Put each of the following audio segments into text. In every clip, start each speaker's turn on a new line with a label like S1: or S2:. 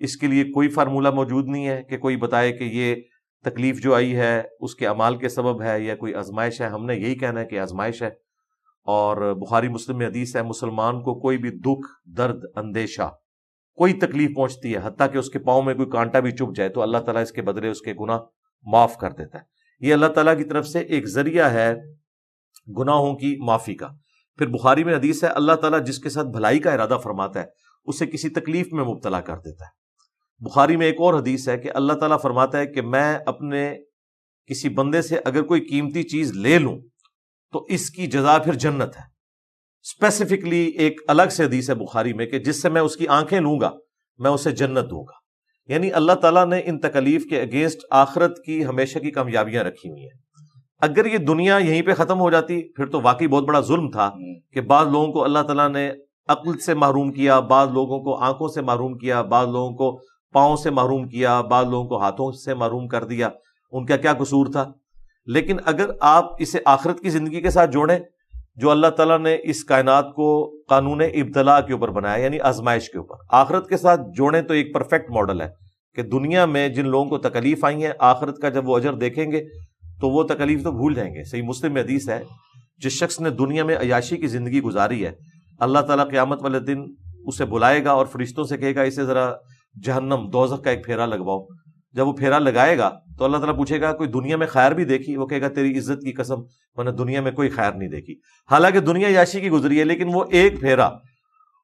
S1: اس کے لیے کوئی فارمولہ موجود نہیں ہے کہ کوئی بتائے کہ یہ تکلیف جو آئی ہے اس کے اعمال کے سبب ہے یا کوئی آزمائش ہے. ہم نے یہی کہنا ہے کہ آزمائش ہے. اور بخاری مسلم میں حدیث ہے مسلمان کو کوئی بھی دکھ درد اندیشہ کوئی تکلیف پہنچتی ہے حتیٰ کہ اس کے پاؤں میں کوئی کانٹا بھی چبھ جائے تو اللہ تعالیٰ اس کے بدلے اس کے گناہ معاف کر دیتا ہے. یہ اللہ تعالیٰ کی طرف سے ایک ذریعہ ہے گناہوں کی معافی کا. پھر بخاری میں حدیث ہے اللہ تعالیٰ جس کے ساتھ بھلائی کا ارادہ فرماتا ہے اسے کسی تکلیف میں مبتلا کر دیتا ہے. بخاری میں ایک اور حدیث ہے کہ اللہ تعالیٰ فرماتا ہے کہ میں اپنے کسی بندے سے اگر کوئی قیمتی چیز لے لوں تو اس کی جزا پھر جنت ہے. اسپیسیفکلی ایک الگ سے حدیث ہے بخاری میں کہ جس سے میں اس کی آنکھیں لوں گا میں اسے جنت دوں گا. یعنی اللہ تعالیٰ نے ان تکلیف کے اگینسٹ آخرت کی ہمیشہ کی کامیابیاں رکھی ہوئی ہیں. اگر یہ دنیا یہیں پہ ختم ہو جاتی پھر تو واقعی بہت بڑا ظلم تھا کہ بعض لوگوں کو اللہ تعالیٰ نے عقل سے محروم کیا, بعض لوگوں کو آنکھوں سے محروم کیا, بعض لوگوں کو پاؤں سے محروم کیا, بعض لوگوں کو ہاتھوں سے محروم کر دیا. ان کا کیا قصور تھا؟ لیکن اگر آپ اسے آخرت کی زندگی کے ساتھ جوڑیں جو اللہ تعالیٰ نے اس کائنات کو قانون ابتلا کے اوپر بنایا یعنی آزمائش کے اوپر, آخرت کے ساتھ جوڑیں تو ایک پرفیکٹ ماڈل ہے کہ دنیا میں جن لوگوں کو تکلیف آئی ہیں آخرت کا جب وہ اجر دیکھیں گے تو وہ تکلیف تو بھول جائیں گے. صحیح مسلم میں حدیث ہے جس شخص نے دنیا میں عیاشی کی زندگی گزاری ہے اللہ تعالیٰ قیامت والے دن اسے بلائے گا اور فرشتوں سے کہے گا اسے ذرا جہنم دوزخ کا ایک پھیرا لگواؤ. جب وہ پھیرا لگائے گا تو اللہ تعالیٰ پوچھے گا کوئی دنیا میں خیر بھی دیکھی؟ وہ کہے گا تیری عزت کی قسم میں نے دنیا میں کوئی خیر نہیں دیکھی. حالانکہ دنیا عیاشی کی گزری ہے لیکن وہ ایک پھیرا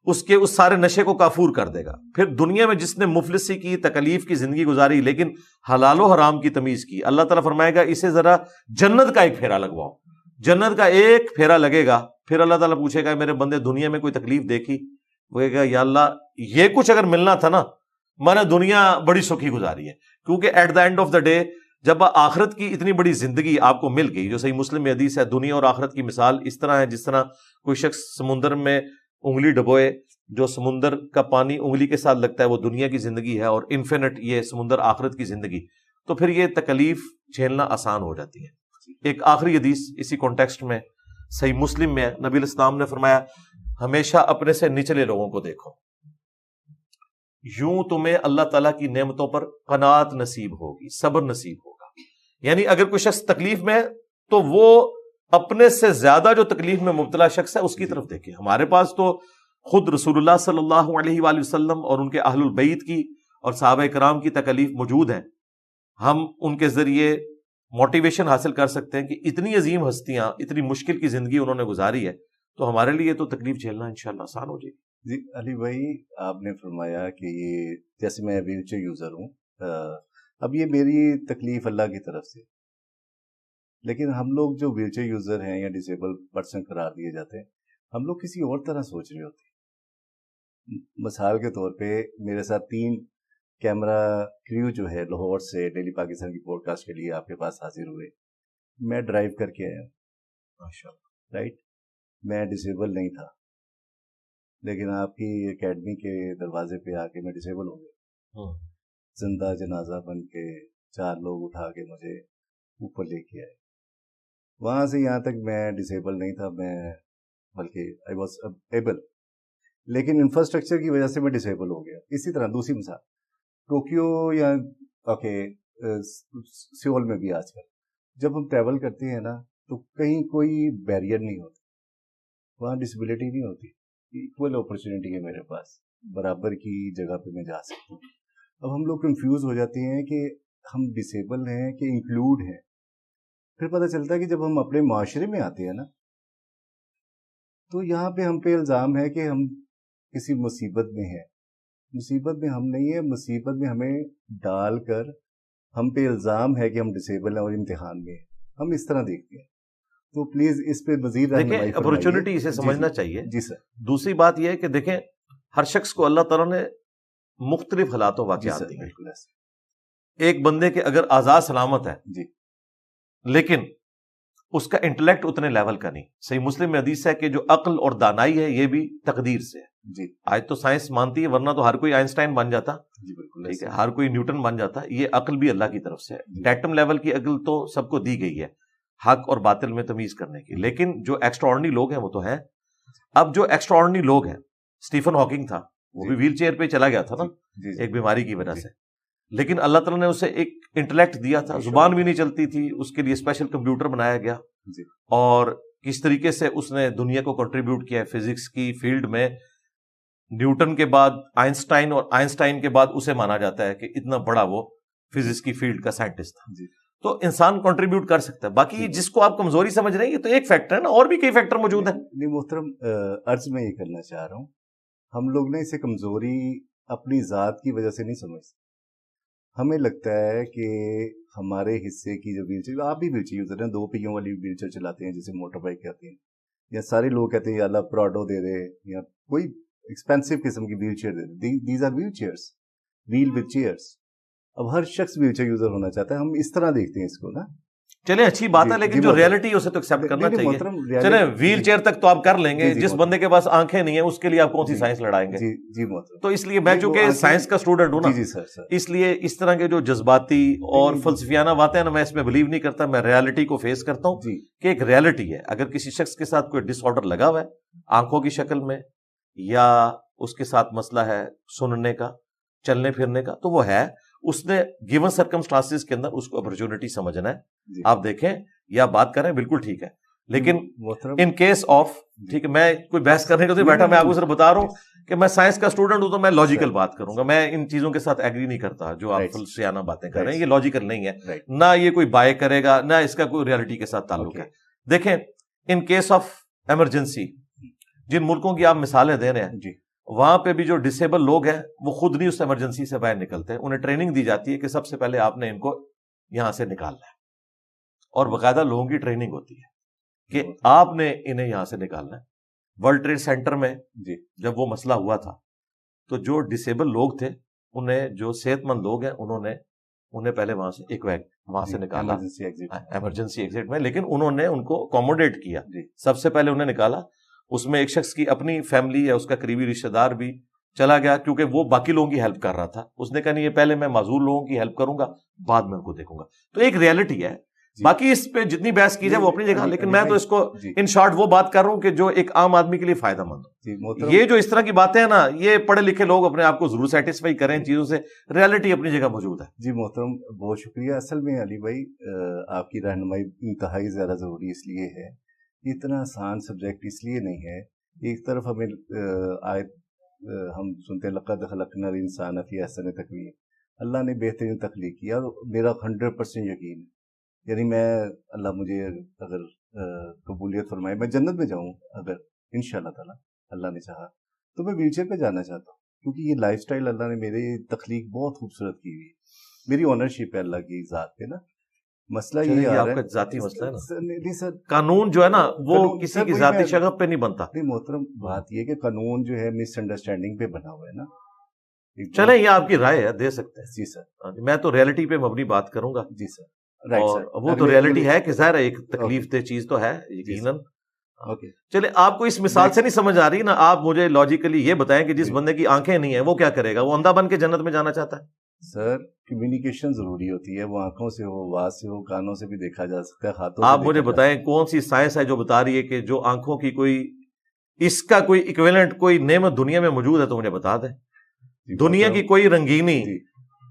S1: اس کے اس سارے نشے کو کافور کر دے گا. پھر دنیا میں جس نے مفلسی کی تکلیف کی زندگی گزاری لیکن حلال و حرام کی تمیز کی اللہ تعالیٰ فرمائے گا اسے ذرا جنت کا ایک پھیرا لگواؤ. جنت کا ایک پھیرا لگے گا پھر اللہ تعالیٰ پوچھے گا میرے بندے دنیا میں کوئی تکلیف دیکھی؟ وہ کہے گا یا اللہ یہ کچھ اگر ملنا تھا نا میں نے دنیا بڑی سکھی گزاری ہے. کیونکہ at the end of the day جب آخرت کی اتنی بڑی زندگی آپ کو مل گئی جو صحیح مسلم میں حدیث ہے دنیا اور آخرت کی مثال اس طرح ہے جس طرح کوئی شخص سمندر میں انگلی ڈبوئے, جو سمندر کا پانی انگلی کے ساتھ لگتا ہے وہ دنیا کی زندگی ہے اور انفینٹ یہ سمندر آخرت کی زندگی. تو پھر یہ تکلیف جھیلنا آسان ہو جاتی ہے. ایک آخری حدیث اسی کانٹیکسٹ میں صحیح مسلم میں نبی علیہ السلام نے فرمایا ہمیشہ اپنے سے نچلے لوگوں کو دیکھو یوں تمہیں اللہ تعالیٰ کی نعمتوں پر قناعت نصیب ہوگی, صبر نصیب ہوگا. یعنی اگر کوئی شخص تکلیف میں ہے تو وہ اپنے سے زیادہ جو تکلیف میں مبتلا شخص ہے اس کی طرف دیکھے. ہمارے پاس تو خود رسول اللہ صلی اللہ علیہ وآلہ وسلم اور ان کے اہل البیت کی اور صحابہ کرام کی تکلیف موجود ہیں. ہم ان کے ذریعے موٹیویشن حاصل کر سکتے ہیں کہ اتنی عظیم ہستیاں اتنی مشکل کی زندگی انہوں نے گزاری ہے تو ہمارے لیے تو تکلیف جھیلنا انشاءاللہ آسان ہو جائے گی.
S2: جی علی بھائی آپ نے فرمایا کہ یہ جیسے میں ویل چیئر یوزر ہوں, اب یہ میری تکلیف اللہ کی طرف سے, لیکن ہم لوگ جو ویل چیئر یوزر ہیں یا ڈسیبل پرسن قرار دیے جاتے ہیں ہم لوگ کسی اور طرح سوچ رہے ہوتے ہیں. مثال کے طور پہ میرے ساتھ 3 کیمرہ کریو جو ہے لاہور سے ڈیلی پاکستان کی پوڈ کاسٹ کے لیے آپ کے پاس حاضر ہوئے. میں ڈرائیو کر کے آیا ہوں ماشاءاللہ, رائٹ, میں ڈسیبل نہیں تھا لیکن آپ کی اکیڈمی کے دروازے پہ آ کے میں ڈسیبل ہو گیا. زندہ جنازہ بن کے 4 لوگ اٹھا کے مجھے اوپر لے کے آئے. وہاں سے یہاں تک میں ڈسیبل نہیں تھا, میں بلکہ آئی واز ایبل, لیکن انفراسٹرکچر کی وجہ سے میں ڈسیبل ہو گیا. اسی طرح دوسری مثال ٹوکیو یا سیول میں بھی آج کل جب ہم ٹریول کرتے ہیں نا تو کہیں کوئی بیریئر نہیں ہوتا, وہاں ڈسیبلٹی نہیں ہوتی, ایکول اپرچونٹی ہے میرے پاس, برابر کی جگہ پہ میں جا سکتا ہوں. اب ہم لوگ کنفیوز ہو جاتے ہیں کہ ہم ڈسیبل ہیں کہ انکلوڈ ہیں. پھر پتہ چلتا ہے کہ جب ہم اپنے معاشرے میں آتے ہیں نا تو یہاں پہ ہم پہ الزام ہے کہ ہم کسی مصیبت میں ہیں. مصیبت میں ہم نہیں ہیں, مصیبت میں ہمیں ڈال کر ہم پہ الزام ہے کہ ہم ڈسیبل ہیں اور امتحان میں ہیں. ہم اس طرح دیکھتے ہیں. تو پلیز اس پہ مزید
S1: دیکھیں اپرچونٹی اسے سمجھنا چاہیے.
S2: جی سر.
S1: دوسری بات یہ ہے کہ دیکھیں ہر شخص کو اللہ تعالیٰ نے مختلف حالات و واقعات دی ہیں. ایک بندے کے اگر آزاد سلامت ہے
S2: جی
S1: لیکن اس کا انٹلیکٹ اتنے لیول کا نہیں. صحیح مسلم میں حدیث ہے کہ جو عقل اور دانائی ہے یہ بھی تقدیر سے ہے.
S2: جی
S1: آج تو سائنس مانتی ہے ورنہ تو ہر کوئی آئنسٹائن بن جاتا,
S2: جی بالکل
S1: ٹھیک ہے, ہر کوئی نیوٹن بن جاتا. یہ عقل بھی اللہ کی طرف سے ہے. ڈیٹم لیول کی عقل تو سب کو دی گئی ہے حق اور باطل میں تمیز کرنے کی, لیکن جو ایکسٹرا آرڈنری لوگ ہیں وہ تو ہیں. اب جو ایکسٹرا آرڈنری لوگ ہیں, اسٹیفن ہاکنگ تھا, وہ بھی ویل چیئر پہ چلا گیا تھا نا ایک بیماری کی وجہ سے، لیکن اللہ تعالیٰ نے اسے ایک انٹلیکٹ دیا تھا، زبان بھی نہیں چلتی تھی، اس کے لیے اسپیشل کمپیوٹر بنایا گیا، اور کس طریقے سے اس نے دنیا کو کنٹریبیوٹ کیا ہے فزکس کی فیلڈ میں. نیوٹن کے بعد آئنسٹائن، اور آئنسٹائن کے بعد اسے مانا جاتا ہے کہ اتنا بڑا وہ فزکس کی فیلڈ کا سائنٹسٹ تھا. تو انسان کنٹریبیوٹ کر سکتا ہے. باقی جس کو آپ کمزوری سمجھ رہے ہیں یہ تو ایک فیکٹر ہے نا، اور بھی کئی فیکٹر موجود ہیں.
S2: نہیں محترم، عرض میں یہ کرنا چاہ رہا ہوں، ہم لوگ نے اسے کمزوری اپنی ذات کی وجہ سے نہیں سمجھتے. ہمیں لگتا ہے کہ ہمارے حصے کی جو ویل چیئر، آپ بھی ویل چیئر یوزر ہیں، 2 پہیوں والی ویل چیئر چلاتے ہیں جسے موٹر بائک کہتے ہیں، یا سارے لوگ کہتے ہیں یا اللہ پراڈو دے دے یا کوئی ایکسپینسو قسم کی ویل چیئر دے دے. These are wheelchairs, wheel with chairs. اب ہر شخص ویل چیئر یوزر ہونا چاہتا ہے، ہم اس طرح دیکھتے ہیں اس کو نا.
S1: چلیں اچھی بات ہے، لیکن جو ریئلٹی ہے اسے تو ایکسیپٹ کرنا چاہیے. چلیں ویل چیئر تک تو آپ کر لیں گے، جس بندے کے پاس آنکھیں نہیں ہیں اس کے لیے آپ کون سی سائنس لڑائیں گے؟ تو اس لیے میں چونکہ سائنس کا اسٹوڈنٹ ہوں نا، اس لیے اس طرح کے جو جذباتی اور فلسفیانہ باتیں نا، میں اس میں بلیو نہیں کرتا. میں ریالٹی کو فیس کرتا ہوں کہ ایک ریالٹی ہے. اگر کسی شخص کے ساتھ کوئی ڈس آرڈر لگا ہوا ہے آنکھوں کی شکل میں، یا اس کے ساتھ مسئلہ ہے سننے کا، چلنے پھرنے کا، تو وہ ہے، اس نے گیون سرکمسٹانسز کے اندر اس کو اپرچونٹی سمجھنا ہے. آپ دیکھیں یا بات کریں بالکل ٹھیک ہے، لیکن ان کیس آف، ٹھیک ہے، میں کوئی بحث کرنے کو نہیں بیٹھا، میں آپ کو صرف بتا رہا ہوں کہ میں سائنس کا اسٹوڈنٹ ہوں تو میں لاجیکل بات کروں گا. میں ان چیزوں کے ساتھ ایگری نہیں کرتا جو آپ فلسفیانہ باتیں کر رہے ہیں، یہ لاجیکل نہیں ہے، نہ یہ کوئی بائے کرے گا، نہ اس کا کوئی ریالٹی کے ساتھ تعلق ہے. دیکھیں ان کیس آف ایمرجنسی، جن ملکوں کی آپ مثالیں دے رہے ہیں، وہاں پہ بھی جو ڈسیبل لوگ ہیں وہ خود نہیں اس ایمرجنسی سے باہر نکلتے ہیں. انہیں ٹریننگ دی جاتی ہے کہ سب سے پہلے آپ نے ان کو یہاں سے نکالنا ہے، اور باقاعدہ لوگوں کی ٹریننگ ہوتی ہے کہ آپ نے انہیں یہاں سے نکالنا ہے. ورلڈ ٹریڈ سینٹر میں جب وہ مسئلہ ہوا تھا تو جو ڈسیبل لوگ تھے، انہیں جو صحت مند لوگ ہیں انہیں پہلے وہاں سے وہاں سے نکالا ایمرجنسی ایگزٹ میں، لیکن انہوں نے ان کو اکوموڈیٹ کیا. سب سے پہلے انہیں نکالا، اس میں ایک شخص کی اپنی فیملی یا اس کا قریبی رشتہ دار بھی چلا گیا، کیونکہ وہ باقی لوگوں کی ہیلپ کر رہا تھا. اس نے کہا نہیں، یہ پہلے میں معذور لوگوں کی ہیلپ کروں گا، بعد میں ان کو دیکھوں گا. تو ایک ریالٹی ہے. باقی اس پہ جتنی بحث کی جائے وہ اپنی جگہ، لیکن میں تو اس کو ان شارٹ وہ بات کر رہا ہوں کہ جو ایک عام آدمی کے لیے فائدہ مند ہو. یہ جو اس طرح کی باتیں ہیں نا، یہ پڑھے لکھے لوگ اپنے آپ کو ضرور سیٹسفائی کریں ان چیزوں سے، ریالٹی اپنی جگہ موجود ہے.
S2: جی محترم، بہت شکریہ. اصل میں علی بھائی آپ کی رہنمائی انتہائی زیادہ ضروری اس لیے ہے، اتنا آسان سبجیکٹ اس لیے نہیں ہے. ایک طرف ہمیں ہم سنتے ہیں لقد خلقنا الانسان فی احسن تقویم، اللہ نے بہترین تخلیق کیا، اور میرا 100% یقین ہے، یعنی میں اللہ مجھے اگر قبولیت فرمائے میں جنت میں جاؤں اگر انشاءاللہ تعالی اللہ نے چاہا، تو میں ویل چیئر پہ جانا چاہتا ہوں، کیونکہ یہ لائف سٹائل اللہ نے میری تخلیق بہت خوبصورت کی ہوئی ہے. میری آنرشپ ہے اللہ کی ذات پہ نا. مسئلہ یہ
S1: آپ کا ذاتی مسئلہ ہے نا، قانون جو ہے نا وہ کسی کی ذاتی شغف پہ نہیں بنتا.
S2: نہیں محترم، بات یہ کہ قانون جو ہے مس انڈرسٹینڈنگ پہ بنا ہوا ہے نا.
S1: چلیں یہ آپ کی رائے ہے، دے سکتے ہیں.
S2: جی سر،
S1: میں تو ریالٹی پہ مبنی بات کروں گا.
S2: جی سر،
S1: اور وہ تو ریالٹی ہے کہ ظاہر ایک تکلیف دہ چیز تو ہے یقیناً. چلے آپ کو اس مثال سے نہیں سمجھ آ رہی نا، آپ مجھے لاجیکلی یہ بتائیں کہ جس بندے کی آنکھیں نہیں ہیں وہ کیا کرے گا؟ وہ اندھا بن کے جنت میں جانا چاہتا ہے.
S2: سر کمیونیکیشن ضروری ہوتی ہے، وہ آنکھوں سے ہو، آواز سے ہو، کانوں سے بھی دیکھا جا سکتا ہے، ہاتھوں سے.
S1: آپ مجھے بتائیں کون سی سائنس ہے جو بتا رہی ہے کہ جو آنکھوں کی کوئی اس کا کوئی ایکویلنٹ کوئی نعمت دنیا میں موجود ہے تو مجھے بتا دیں. دنیا کی کوئی رنگینی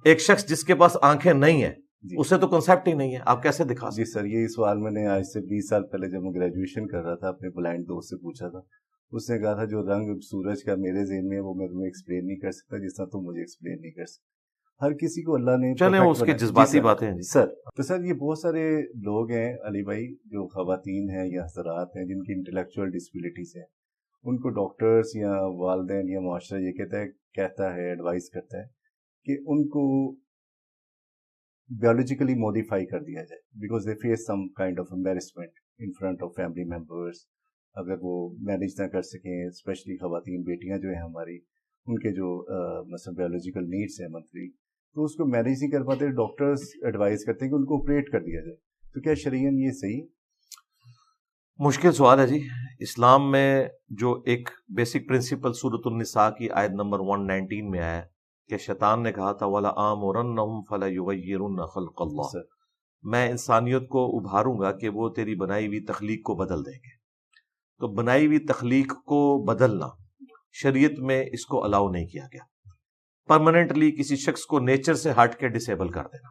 S1: ایک شخص جس کے پاس آنکھیں نہیں ہیں اسے تو کنسیپٹ ہی نہیں ہے، آپ کیسے دکھا سکتے؟
S2: جی سر، یہی سوال میں نے آج سے 20 سال پہلے جب میں گریجویشن کر رہا تھا اپنے بلائنڈ دوست سے پوچھا تھا. اس نے کہا تھا جو رنگ سورج کا میرے ذہن میں وہ میں تمہیں ایکسپلین نہیں کر سکتا جس طرح تم مجھے ایکسپلین نہیں کر سکتا. ہر کسی کو اللہ نے
S1: چلیں اس کے جذباتی باتیں ہیں.
S2: سر تو سر یہ بہت سارے لوگ ہیں علی بھائی، جو خواتین ہیں یا حضرات ہیں جن کی انٹلیکچوئل ڈسیبلٹیز ہیں، ان کو ڈاکٹرز یا والدین یا معاشرہ یہ کہتا ہے ایڈوائز کرتا ہے کہ ان کو biologically modify کر دیا جائے because they face some kind of embarrassment in front of family members. اگر وہ مینیج نہ کر سکیں، اسپیشلی خواتین بیٹیاں جو ہیں ہماری، ان کے جو مثلا بیولوجیکل نیڈس ہیں منتھلی، تو اس کو مینیج نہیں کر پاتے، ڈاکٹرز ایڈوائز کرتے ہیں کہ ان کو آپریٹ کر دیا جائے. تو کیا شرعیاً یہ صحیح؟
S1: مشکل سوال ہے جی. اسلام میں جو ایک بیسک پرنسپل سورۃ النساء کی آیت نمبر 119 میں آیا کہ شیطان نے کہا تھا وَلَآمُرَنَّهُمْ فَلَيُغَيِّرُنَّ خَلْقَ اللَّهِ، میں انسانیت کو ابھاروں گا کہ وہ تیری بنائی ہوئی تخلیق کو بدل دیں گے. تو بنائی ہوئی تخلیق کو بدلنا شریعت میں اس کو الاؤ نہیں کیا گیا، پرماننٹلی کسی شخص کو نیچر سے ہٹ کے ڈسیبل کر دینا۔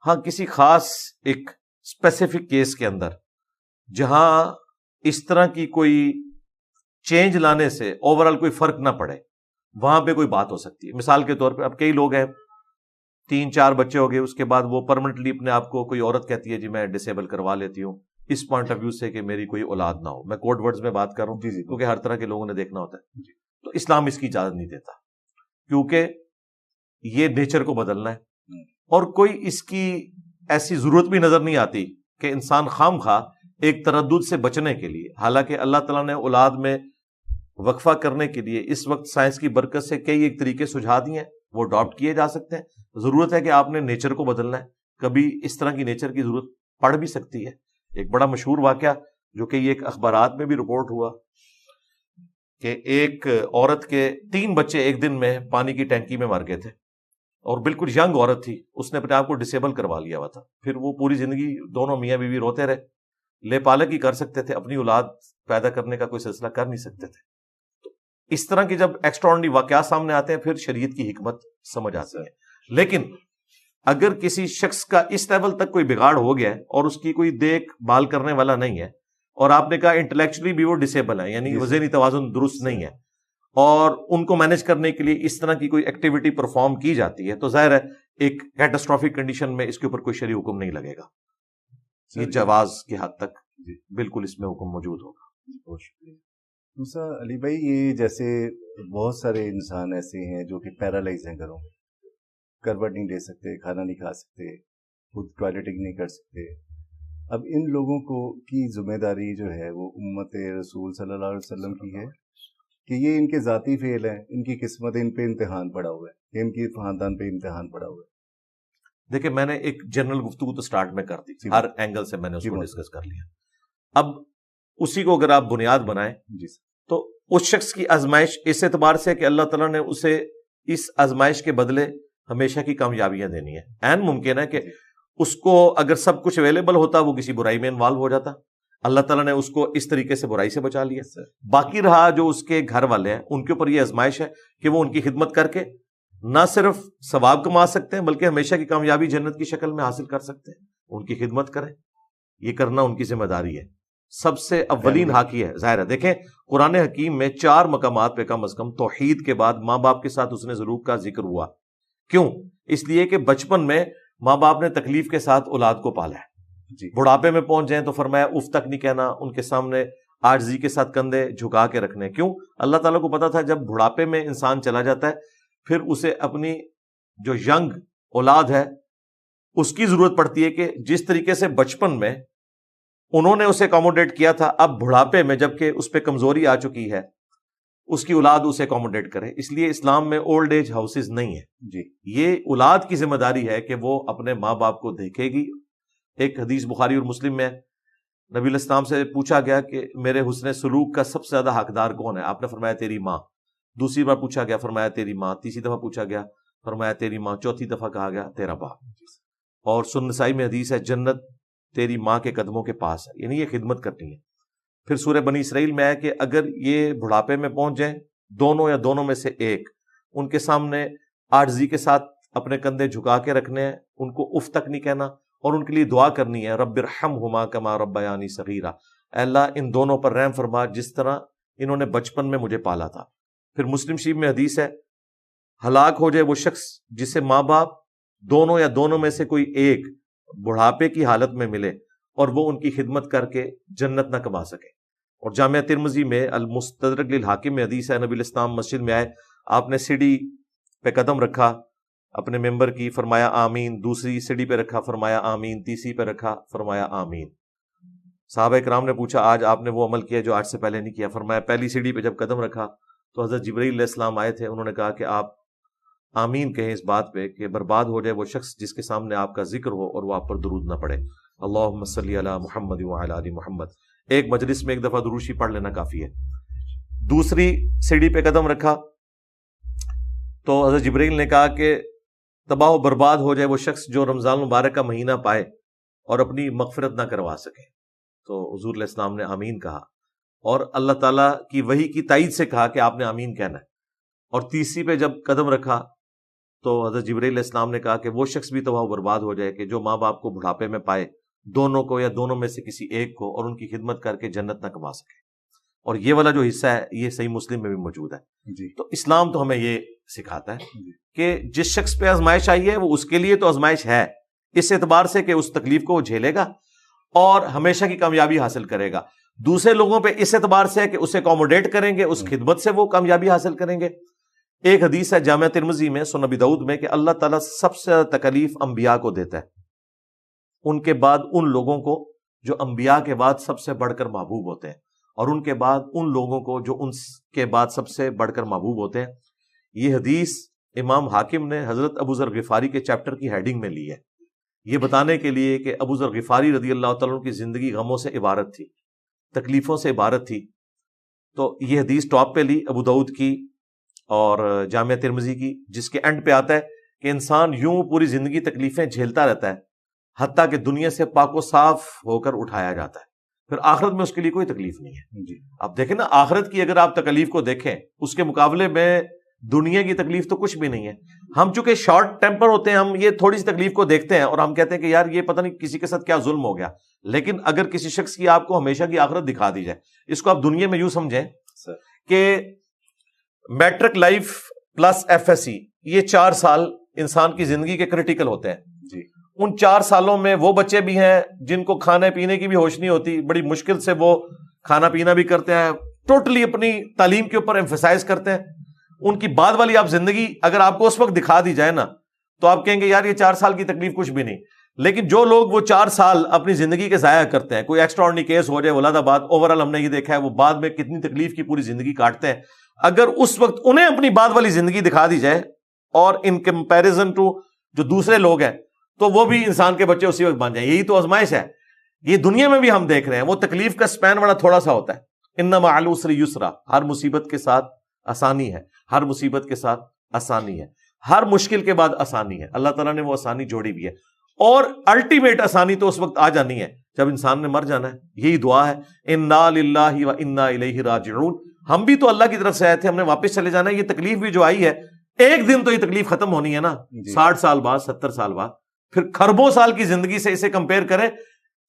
S1: ہاں کسی خاص ایک اسپیسیفک کیس کے اندر جہاں اس طرح کی کوئی چینج لانے سے اوورآل کوئی فرق نہ پڑے، وہاں پہ کوئی بات ہو سکتی ہے۔ مثال کے طور پہ اب کئی لوگ ہیں 3-4 بچے ہو گئے، اس کے بعد وہ پرماننٹلی اپنے آپ کو، کوئی عورت کہتی ہے جی میں ڈسیبل کروا لیتی ہوں اس پوائنٹ آف ویو سے کہ میری کوئی اولاد نہ ہو، میں کوڈ ورڈز میں بات کر رہا ہوں کیونکہ ہر طرح کے لوگوں نے دیکھنا ہوتا ہے، تو اسلام اس کی اجازت نہیں دیتا، کیونکہ یہ نیچر کو بدلنا ہے، اور کوئی اس کی ایسی ضرورت بھی نظر نہیں آتی کہ انسان خام خواہ ایک تردد سے بچنے کے لیے، حالانکہ اللہ تعالیٰ نے اولاد میں وقفہ کرنے کے لیے اس وقت سائنس کی برکت سے کئی ایک طریقے سجھا دیے ہیں، وہ اڈاپٹ کیے جا سکتے ہیں۔ ضرورت ہے کہ آپ نے نیچر کو بدلنا ہے، کبھی اس طرح کی نیچر کی ضرورت پڑ بھی سکتی ہے۔ ایک بڑا مشہور واقعہ جو کہ ایک اخبارات میں بھی رپورٹ ہوا کہ ایک عورت کے 3 بچے ایک دن میں پانی کی ٹینکی میں مر گئے تھے، اور بالکل ینگ عورت تھی، اس نے اپنے آپ کو ڈسیبل کروا لیا ہوا تھا۔ پھر وہ پوری زندگی دونوں میاں بیوی روتے رہے، لے پالک ہی کر سکتے تھے، اپنی اولاد پیدا کرنے کا کوئی سلسلہ کر نہیں سکتے تھے۔ تو اس طرح کی جب ایکسٹراڈنری واقعات سامنے آتے ہیں پھر شریعت کی حکمت سمجھ آتی ہے۔ لیکن اگر کسی شخص کا اس لیول تک کوئی بگاڑ ہو گیا ہے اور اس کی کوئی دیکھ بھال کرنے والا نہیں ہے، اور آپ نے کہا انٹلیکچولی بھی وہ ڈسیبل ہے، یعنی ذہنی توازن درست نہیں ہے، اور ان کو مینج کرنے کے لیے اس طرح کی کوئی ایکٹیویٹی پرفارم کی جاتی ہے، تو ظاہر ہے ایک کیٹاسٹرافک کنڈیشن میں اس کے اوپر کوئی شرعی حکم نہیں لگے گا، یہ جواز کی حد تک بالکل اس میں حکم موجود ہوگا۔
S2: بہت شکریہ۔ دوسرا علی بھائی، یہ جیسے بہت سارے انسان ایسے ہیں جو کہ پیرالائز ہیں، گھروں میں کروٹ نہیں لے سکتے، کھانا نہیں کھا سکتے، خود ٹوائلٹنگ نہیں کر سکتے۔ اب ان لوگوں کو کی ذمہ داری جو ہے وہ امت رسول صلی اللہ علیہ وسلم کی ہے کہ یہ ان کے ذاتی فعل ہیں، ان کی قسمت ان پہ امتحان پڑا ہوا ہے، ان کی خاندان پہ امتحان پڑا ہوا ہے؟
S1: دیکھیں، میں نے ایک جنرل گفتگو تو سٹارٹ میں کر دی، ہر اینگل سے میں نے اس کو ڈسکس کر لیا۔ اب اسی کو اگر آپ بنیاد بنائیں تو اس شخص کی آزمائش اس اعتبار سے کہ اللہ تعالیٰ نے اسے اس آزمائش کے بدلے ہمیشہ کی کامیابیاں دینی ہے۔ عین ممکن ہے کہ اس کو اگر سب کچھ اویلیبل ہوتا وہ کسی برائی میں انوالو ہو جاتا، اللہ تعالیٰ نے اس کو اس طریقے سے برائی سے بچا لیا۔ باقی رہا جو اس کے گھر والے ہیں، ان کے اوپر یہ آزمائش ہے کہ وہ ان کی خدمت کر کے نہ صرف ثواب کما سکتے ہیں بلکہ ہمیشہ کی کامیابی جنت کی شکل میں حاصل کر سکتے ہیں۔ ان کی خدمت کریں، یہ کرنا ان کی ذمہ داری ہے، سب سے اولین حق یہ ہے۔ ظاہر ہے دیکھیں قرآن حکیم میں 4 مقامات پہ کم از کم توحید کے بعد ماں باپ کے ساتھ اس نے سلوک کا ذکر ہوا۔ کیوں؟ اس لیے کہ بچپن میں ماں باپ نے تکلیف کے ساتھ اولاد کو پالا ہے، بڑھاپے میں پہنچ جائیں تو فرمایا اف تک نہیں کہنا، ان کے سامنے عاجزی کے ساتھ کندھے جھکا کے رکھنے۔ کیوں؟ اللہ تعالیٰ کو پتا تھا جب بڑھاپے میں انسان چلا جاتا ہے پھر اسے اپنی جو ینگ اولاد ہے اس کی ضرورت پڑتی ہے کہ جس طریقے سے بچپن میں انہوں نے اسے اکوموڈیٹ کیا تھا، اب بڑھاپے میں جب کہ اس پہ کمزوری آ چکی ہے اس کی اولاد اسے اکوموڈیٹ کرے۔ اس لیے اسلام میں اولڈ ایج ہاؤسز نہیں ہے، یہ اولاد کی ذمہ داری ہے کہ وہ اپنے ماں باپ کو دیکھے گی۔ ایک حدیث بخاری اور مسلم میں نبی علیہ السلام سے پوچھا گیا کہ میرے حسن سلوک کا سب سے زیادہ حقدار کون ہے؟ آپ نے فرمایا تیری ماں۔ دوسری بار پوچھا گیا، فرمایا تیری ماں۔ تیسری دفعہ پوچھا گیا، فرمایا تیری ماں۔ چوتھی دفعہ کہا گیا تیرا باپ۔ اور سنن نسائی میں حدیث ہے جنت تیری ماں کے قدموں کے پاس ہے، یعنی یہ خدمت کرنی ہے۔ پھر سورہ بنی اسرائیل میں ہے کہ اگر یہ بڑھاپے میں پہنچ جائیں، دونوں یا دونوں میں سے ایک، ان کے سامنے عاجزی کے ساتھ اپنے کندھے جھکا کے رکھنے ہیں، ان کو اف تک نہیں کہنا، اور ان کے لیے دعا کرنی ہے رب ارحمہما کما ربیانی صغیرا، اے اللہ ان دونوں پر رحم فرما جس طرح انہوں نے بچپن میں مجھے پالا تھا۔ پھر مسلم شریف میں حدیث ہے ہلاک ہو جائے وہ شخص جسے ماں باپ دونوں یا دونوں میں سے کوئی ایک بڑھاپے کی حالت میں ملے اور وہ ان کی خدمت کر کے جنت نہ کما سکے۔ اور جامعہ ترمذی میں المستدرک للحاکم میں حدیث ہے نبی علیہ السلام مسجد میں آئے، آپ نے سیڑھی پہ قدم رکھا اپنے ممبر کی، فرمایا آمین، دوسری سیڑھی پہ رکھا فرمایا آمین، تیسری پہ رکھا فرمایا آمین۔ صحابہ کرام نے پوچھا آج آپ نے وہ عمل کیا جو آج سے پہلے نہیں کیا؟ فرمایا پہلی سیڑھی پہ جب قدم رکھا تو حضرت جبرائیل علیہ السلام آئے تھے، انہوں نے کہا کہ آپ آمین کہیں اس بات پہ کہ برباد ہو جائے وہ شخص جس کے سامنے آپ کا ذکر ہو اور وہ آپ پر درود نہ پڑے۔ اللہم صلی علی محمد وعلی آل محمد۔ ایک مجلس میں ایک دفعہ دروشی پڑھ لینا کافی ہے۔ دوسری سیڑھی پہ قدم رکھا تو حضرت جبرائیل نے کہا کہ تباہ و برباد ہو جائے وہ شخص جو رمضان المبارک کا مہینہ پائے اور اپنی مغفرت نہ کروا سکے۔ تو حضور علیہ السلام نے آمین کہا، اور اللہ تعالیٰ کی وحی کی تائید سے کہا کہ آپ نے آمین کہنا ہے، اور تیسری پہ جب قدم رکھا تو حضرت جبرائیل علیہ السلام نے کہا کہ وہ شخص بھی تباہ و برباد ہو جائے کہ جو ماں باپ کو بڑھاپے میں پائے، دونوں کو یا دونوں میں سے کسی ایک کو، اور ان کی خدمت کر کے جنت نہ کما سکے. اور یہ والا جو حصہ ہے یہ صحیح مسلم میں بھی موجود ہے.
S2: جی.
S1: تو اسلام تو ہمیں یہ سکھاتا ہے کہ جس شخص پہ آزمائش آئی ہے وہ اس کے لیے تو آزمائش ہے، اس اعتبار سے کہ اس تکلیف کو وہ جھیلے گا اور ہمیشہ کی کامیابی حاصل کرے گا. دوسرے لوگوں پہ اس اعتبار سے ہے کہ اسے اکوموڈیٹ کریں گے، اس خدمت سے وہ کامیابی حاصل کریں گے. ایک حدیث ہے جامعہ ترمذی میں، سنن ابی داؤد میں، کہ اللہ تعالیٰ سب سے زیادہ تکلیف انبیاء کو دیتا ہے، ان کے بعد ان لوگوں کو جو انبیاء کے بعد سب سے بڑھ کر محبوب ہوتے ہیں، اور ان کے بعد ان لوگوں کو جو ان کے بعد سب سے بڑھ کر محبوب ہوتے ہیں. یہ حدیث امام حاکم نے حضرت ابو ذر غفاری کے چیپٹر کی ہیڈنگ میں لی ہے، یہ بتانے کے لیے کہ ابو ذر غفاری رضی اللہ تعالیٰ عنہ کی زندگی غموں سے عبارت تھی، تکلیفوں سے عبارت تھی. تو یہ حدیث ٹاپ پہ لی ابو داؤد کی اور جامعہ ترمذی کی، جس کے اینڈ پہ آتا ہے کہ انسان یوں پوری زندگی تکلیفیں جھیلتا رہتا ہے حتیٰ کہ دنیا سے پاک و صاف ہو کر اٹھایا جاتا ہے، پھر آخرت میں اس کے لیے کوئی تکلیف نہیں ہے.
S2: جی.
S1: اب دیکھیں نا، آخرت کی اگر آپ تکلیف کو دیکھیں اس کے مقابلے میں دنیا کی تکلیف تو کچھ بھی نہیں ہے. ہم چونکہ شارٹ ٹیمپر ہوتے ہیں، ہم یہ تھوڑی سی تکلیف کو دیکھتے ہیں اور ہم کہتے ہیں کہ یار یہ پتہ نہیں کسی کے ساتھ کیا ظلم ہو گیا. لیکن اگر کسی شخص کی آپ کو ہمیشہ کی آخرت دکھا دی جائے، اس کو آپ دنیا میں یوں سمجھیں کہ matric life plus F S C, یہ 4 سال انسان کی زندگی کے کریٹیکل ہوتے ہیں.
S2: جی.
S1: ان 4 سالوں میں وہ بچے بھی ہیں جن کو کھانے پینے کی بھی ہوش نہیں ہوتی، بڑی مشکل سے وہ کھانا پینا بھی کرتے ہیں، ٹوٹلی اپنی تعلیم کے اوپر ایمفیسائز کرتے ہیں. ان کی بعد والی آپ زندگی اگر آپ کو اس وقت دکھا دی جائے نا تو آپ کہیں گے یار یہ 4 سال کی تکلیف کچھ بھی نہیں. لیکن جو لوگ وہ 4 سال اپنی زندگی کے ضائع کرتے ہیں، کوئی ایکسٹرا آرڈنری کیس ہو جائے ولادہ باد، اوورآل ہم نے یہ دیکھا ہے وہ بعد میں کتنی تکلیف کی پوری زندگی کاٹتے ہیں. اگر اس وقت انہیں اپنی بعد والی زندگی دکھا دی جائے اور ان کمپیریزن ٹو جو دوسرے لوگ ہیں تو وہ بھی انسان کے بچے اسی وقت بن جائیں. یہی تو آزمائش ہے. یہ دنیا میں بھی ہم دیکھ رہے ہیں، وہ تکلیف کا سپین بڑا تھوڑا سا ہوتا ہے. ان مع العسر یسرا، ہر مصیبت کے ساتھ آسانی ہے، ہر مصیبت کے ساتھ آسانی ہے، ہر مشکل کے بعد آسانی ہے. اللہ تعالیٰ نے وہ آسانی جوڑی بھی ہے، اور الٹیمیٹ آسانی تو اس وقت آ جانی ہے جب انسان نے مر جانا ہے. یہی دعا ہے، انا للہ و انا الیہ راجعون. ہم بھی تو اللہ کی طرف سے آئے تھے، ہم نے واپس چلے جانا ہے. یہ تکلیف بھی جو آئی ہے ایک دن تو یہ تکلیف ختم ہونی ہے نا. 60 سال بعد، 70 سال بعد، پھر کھربوں سال کی زندگی سے اسے کمپیئر کریں.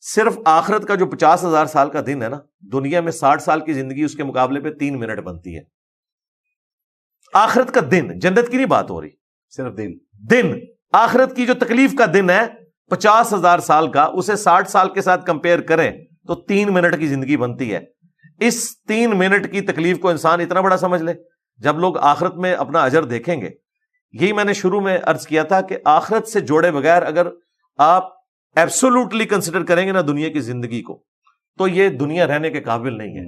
S1: صرف آخرت کا جو 50,000 سال کا دن ہے نا، دنیا میں 60 سال کی زندگی اس کے مقابلے پہ 3 منٹ بنتی ہے. آخرت کا دن، جنت کی نہیں بات ہو رہی،
S2: صرف
S1: دن آخرت کی جو تکلیف کا دن ہے 50,000 سال کا، اسے 60 سال کے ساتھ کمپیئر کریں تو 3 منٹ کی زندگی بنتی ہے. اس 3 منٹ کی تکلیف کو انسان اتنا بڑا سمجھ لے. جب لوگ آخرت میں اپنا اجر دیکھیں گے، یہی میں نے شروع میں عرض کیا تھا کہ آخرت سے جوڑے بغیر اگر آپ ایبسولوٹلی کنسیڈر کریں گے نا دنیا کی زندگی کو، تو یہ دنیا رہنے کے قابل نہیں ہے.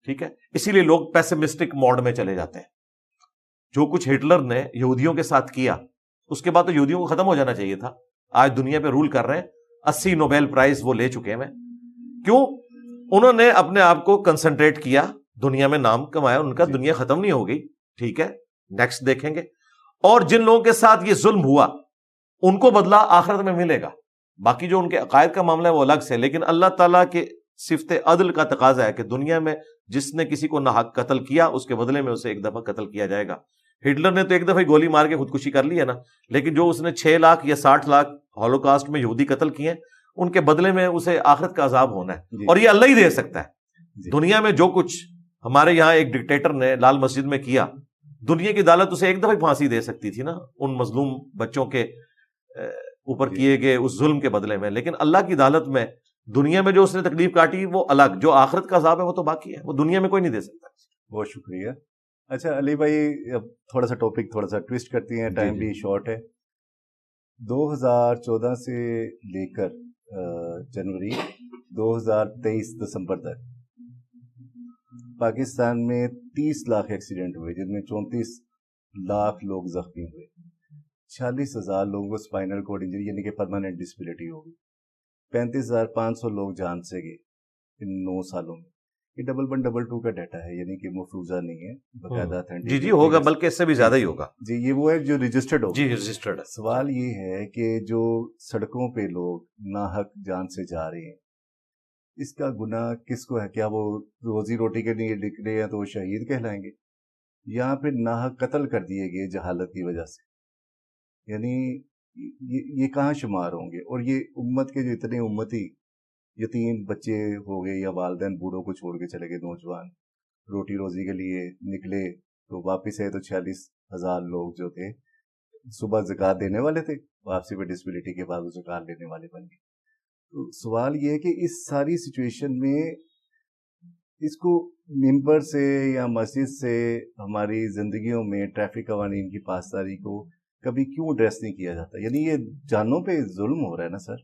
S1: ٹھیک ہے، اسی لیے لوگ پیسمسٹک موڈ میں چلے جاتے ہیں. جو کچھ ہٹلر نے یہودیوں کے ساتھ کیا، اس کے بعد تو یہودیوں کو ختم ہو جانا چاہیے تھا. آج دنیا پہ رول کر رہے ہیں، 80 نوبیل پرائز وہ لے چکے ہیں. کیوں؟ انہوں نے اپنے آپ کو کنسنٹریٹ کیا، دنیا میں نام کمایا. ان کا دنیا ختم نہیں ہو گئی. ٹھیک ہے، نیکسٹ دیکھیں گے. اور جن لوگوں کے ساتھ یہ ظلم ہوا ان کو بدلہ آخرت میں ملے گا. باقی جو ان کے عقائد کا معاملہ ہے وہ الگ سے، لیکن اللہ تعالیٰ کے صفت عدل کا تقاضا ہے کہ دنیا میں جس نے کسی کو ناحق قتل کیا اس کے بدلے میں اسے ایک دفعہ قتل کیا جائے گا. ہٹلر نے تو ایک دفعہ گولی مار کے خودکشی کر لی ہے نا، لیکن جو اس نے 6 لاکھ یا 60 لاکھ ہولوکاسٹ میں یہودی قتل کیے، ان کے بدلے میں اسے آخرت کا عذاب ہونا ہے. اور یہ اللہ ہی دے سکتا ہے. دنیا میں جو کچھ ہمارے یہاں ایک ڈکٹیٹر نے لال مسجد میں کیا، دنیا کی عدالت اسے ایک دفعہ پھانسی دے سکتی تھی نا ان مظلوم بچوں کے اوپر کیے گئے اس ظلم کے بدلے میں. لیکن اللہ کی عدالت میں دنیا میں جو اس نے تکلیف کاٹی وہ الگ، جو آخرت کا عذاب ہے وہ تو باقی ہے، وہ دنیا میں کوئی نہیں دے سکتا.
S2: بہت شکریہ. اچھا علی بھائی، اب تھوڑا سا ٹاپک تھوڑا سا ٹویسٹ کرتی ہیں، ٹائم بھی شارٹ ہے. 2014 سے لے کر جنوری 2023 دسمبر تک پاکستان میں 30 لاکھ ایکسیڈنٹ ہوئے، جن میں 34 لاکھ لوگ زخمی ہوئے. 46,000 لوگوں کو اسپائنل کارڈ انجری یعنی کہ پرماننٹ ڈسیبلٹی ہو گئی. 35,500 لوگ جان سے گئے ان 9 سالوں میں. یہ ڈبل 1 ڈبل 2 کا ڈیٹا ہے، یعنی کہ مفروضہ نہیں ہے، باقاعدہ.
S1: جی ہوگا، بلکہ اس سے بھی زیادہ ہی ہوگا.
S2: جی یہ وہ ہے جو رجسٹرڈ ہوگا.
S1: جی رجسٹرڈ ہے.
S2: سوال یہ ہے کہ جو سڑکوں پہ لوگ ناحق جان سے جا رہے ہیں، اس کا گناہ کس کو ہے؟ کیا وہ روزی روٹی کے لیے نکلے ہیں تو وہ شہید کہلائیں گے؟ یہاں پہ ناحق قتل کر دیے گئے جہالت کی وجہ سے، یعنی یہ کہاں شمار ہوں گے؟ اور یہ امت کے جو اتنے امتی یتیم بچے ہو گئے یا والدین بوڑھوں کو چھوڑ کے چلے گئے، نوجوان روٹی روزی کے لیے نکلے تو واپس آئے تو 46,000 لوگ جو تھے صبح زکوٰۃ دینے والے تھے، واپسی پہ ڈسبلٹی کے بعد وہ زکوٰۃ لینے والے بن گئے۔ تو سوال یہ ہے کہ اس ساری سچویشن میں اس کو ممبر سے یا مسجد سے ہماری زندگیوں میں ٹریفک قوانین کی پاسداری کو کبھی کیوں ایڈریس نہیں کیا جاتا؟ یعنی یہ جانوں پہ ظلم ہو رہا ہے نا سر،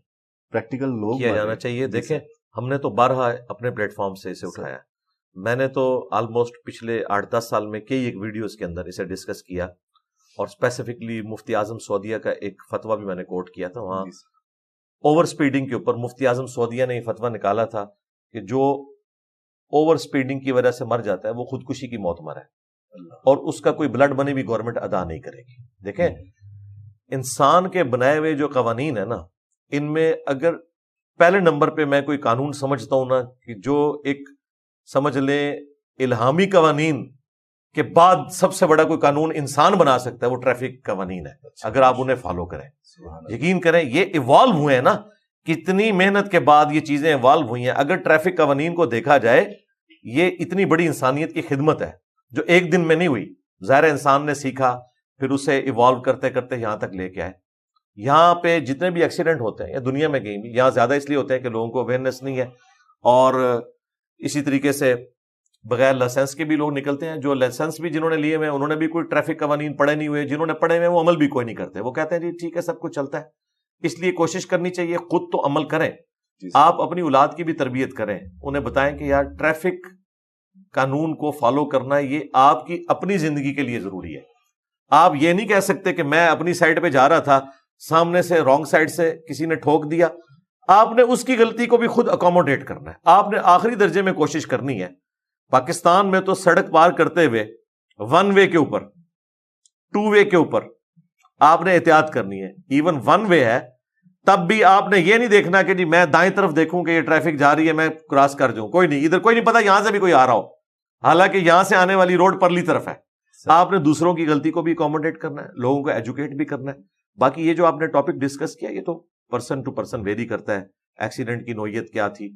S2: پریکٹیکل لوگ
S1: کیا جانا چاہیے۔ دیکھیں ہم نے تو بارہا اپنے پلیٹ فارم سے اسے اٹھایا، میں نے تو آلموسٹ پچھلے 8-10 سال میں کئی ایک ویڈیوز کے اندر اسے ڈسکس کیا، اور اسپیسیفکلی مفتی اعظم سعودیہ کا ایک فتویٰ بھی میں نے کوٹ کیا تھا، وہاں اوور سپیڈنگ کے اوپر مفتی اعظم سعودیہ نے یہ فتویٰ نکالا تھا کہ جو اوور سپیڈنگ کی وجہ سے مر جاتا ہے وہ خودکشی کی موت مرا ہے، اور اس کا کوئی بلڈ منی بھی گورنمنٹ ادا نہیں کرے گی۔ دیکھیں انسان کے بنائے ہوئے جو قوانین ہیں نا، ان میں اگر پہلے نمبر پہ میں کوئی قانون سمجھتا ہوں نا کہ جو ایک سمجھ لیں الہامی قوانین کے بعد سب سے بڑا کوئی قانون انسان بنا سکتا ہے وہ ٹریفک قوانین ہے، اگر آپ انہیں فالو کریں۔ یقین کریں یہ ایوالو ہوئے ہیں نا، کتنی محنت کے بعد یہ چیزیں ایوالو ہوئی ہیں۔ اگر ٹریفک قوانین کو دیکھا جائے یہ اتنی بڑی انسانیت کی خدمت ہے جو ایک دن میں نہیں ہوئی، ظاہر انسان نے سیکھا پھر اسے ایوالو کرتے کرتے یہاں تک لے کے آئے۔ یہاں پہ جتنے بھی ایکسیڈنٹ ہوتے ہیں یا دنیا میں کہیں بھی، یہاں زیادہ اس لیے ہوتے ہیں کہ لوگوں کو اویئرنیس نہیں ہے، اور اسی طریقے سے بغیر لائسنس کے بھی لوگ نکلتے ہیں، جو لائسنس بھی جنہوں نے لیے ہوئے انہوں نے بھی کوئی ٹریفک قوانین پڑھے نہیں ہوئے، جنہوں نے پڑھے ہوئے وہ عمل بھی کوئی نہیں کرتے، وہ کہتے ہیں جی ٹھیک ہے سب کچھ چلتا ہے۔ اس لیے کوشش کرنی چاہیے خود تو عمل کریں، آپ اپنی اولاد کی بھی تربیت کریں، انہیں بتائیں کہ یار ٹریفک قانون کو فالو کرنا یہ آپ کی اپنی زندگی کے لیے ضروری ہے۔ آپ یہ نہیں کہہ سکتے کہ میں اپنی سائڈ پہ جا رہا تھا، سامنے سے رانگ سائڈ سے کسی نے ٹھوک دیا، آپ نے اس کی غلطی کو بھی خود اکوموڈیٹ کرنا ہے، آپ نے آخری درجے میں کوشش کرنی ہے۔ پاکستان میں تو سڑک پار کرتے ہوئے 1 وے کے اوپر 2 وے کے اوپر آپ نے احتیاط کرنی ہے، ایون 1 وے ہے تب بھی آپ نے یہ نہیں دیکھنا کہ جی میں دائیں طرف دیکھوں کہ یہ ٹریفک جا رہی ہے میں کراس کر جاؤں، کوئی نہیں، ادھر کوئی نہیں پتا یہاں سے بھی کوئی آ رہا ہو، حالانکہ یہاں سے آنے والی روڈ پرلی طرف ہے۔ آپ نے دوسروں کی غلطی کو بھی اکوموڈیٹ کرنا ہے، لوگوں کو ایجوکیٹ بھی کرنا ہے۔ باقی یہ جو آپ نے ٹاپک ڈسکس کیا یہ تو پرسن ٹو پرسن ویری کرتا ہے، ایکسیڈنٹ کی نوعیت کیا تھی،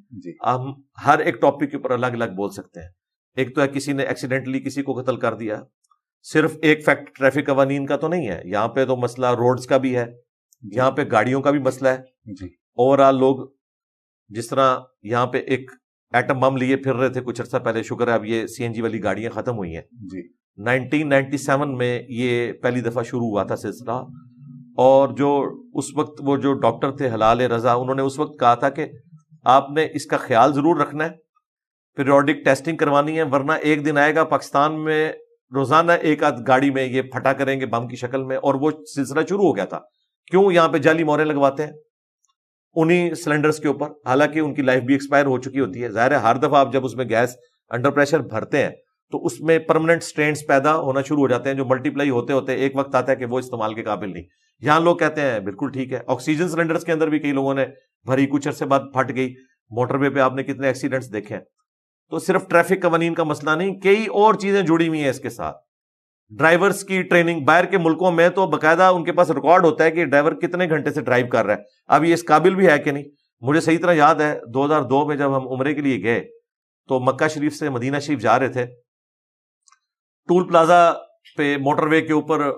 S1: ہم ہر ایک ٹاپک کے اوپر الگ الگ بول سکتے ہیں۔ ایک تو ہے کسی نے ایکسیڈنٹلی کسی کو قتل کر دیا، صرف ایک فیکٹ ٹریفک قوانین کا تو نہیں ہے، یہاں پہ تو مسئلہ روڈز کا بھی ہے، یہاں پہ گاڑیوں کا بھی مسئلہ ہے۔ اوورآل لوگ جس طرح یہاں پہ ایک ایٹم بم لیے پھر رہے تھے کچھ عرصہ پہلے، شکر ہے اب یہ CNG والی گاڑیاں ختم ہوئی ہیں۔ 1997 میں یہ پہلی دفعہ شروع ہوا تھا سلسلہ، اور جو اس وقت وہ جو ڈاکٹر تھے حلال رضا، انہوں نے اس وقت کہا تھا کہ آپ نے اس کا خیال ضرور رکھنا ہے، پیریوڈک ٹیسٹنگ کروانی ہے، ورنہ ایک دن آئے گا پاکستان میں روزانہ ایک آدھ گاڑی میں یہ پھٹا کریں گے بم کی شکل میں۔ اور وہ سلسلہ شروع ہو گیا تھا، کیوں؟ یہاں پہ جعلی موریں لگواتے ہیں انہی سلنڈرز کے اوپر، حالانکہ ان کی لائف بھی ایکسپائر ہو چکی ہوتی ہے۔ ظاہر ہے ہر دفعہ آپ جب اس میں گیس انڈر پریشر بھرتے ہیں تو اس میں پرماننٹ سٹرینز پیدا ہونا شروع ہو جاتے ہیں جو ملٹی پلائی ہوتے ہوتے ایک وقت آتا ہے کہ وہ استعمال کے قابل نہیں۔ یہاں لوگ کہتے ہیں بالکل ٹھیک ہے۔ آکسیجن سلنڈرز کے اندر بھی کئی لوگوں نے بھری، کچھ عرصے بعد پھٹ گئی، موٹر وے پہ آپ نے کتنے ایکسیڈنٹس دیکھے ہیں۔ تو صرف ٹریفک قوانین کا مسئلہ نہیں، کئی اور چیزیں جڑی ہوئی ہیں اس کے ساتھ۔ ڈرائیورز کی ٹریننگ، باہر کے ملکوں میں تو باقاعدہ ان کے پاس ریکارڈ ہوتا ہے کہ ڈرائیور کتنے گھنٹے سے ڈرائیو کر رہا ہے، اب یہ اس قابل بھی ہے کہ نہیں۔ مجھے صحیح طرح یاد ہے 2002 میں جب ہم عمرے کے لیے گئے تو مکہ شریف سے مدینہ شریف جا رہے تھے، ٹول پلازا پہ موٹر وے کے اوپر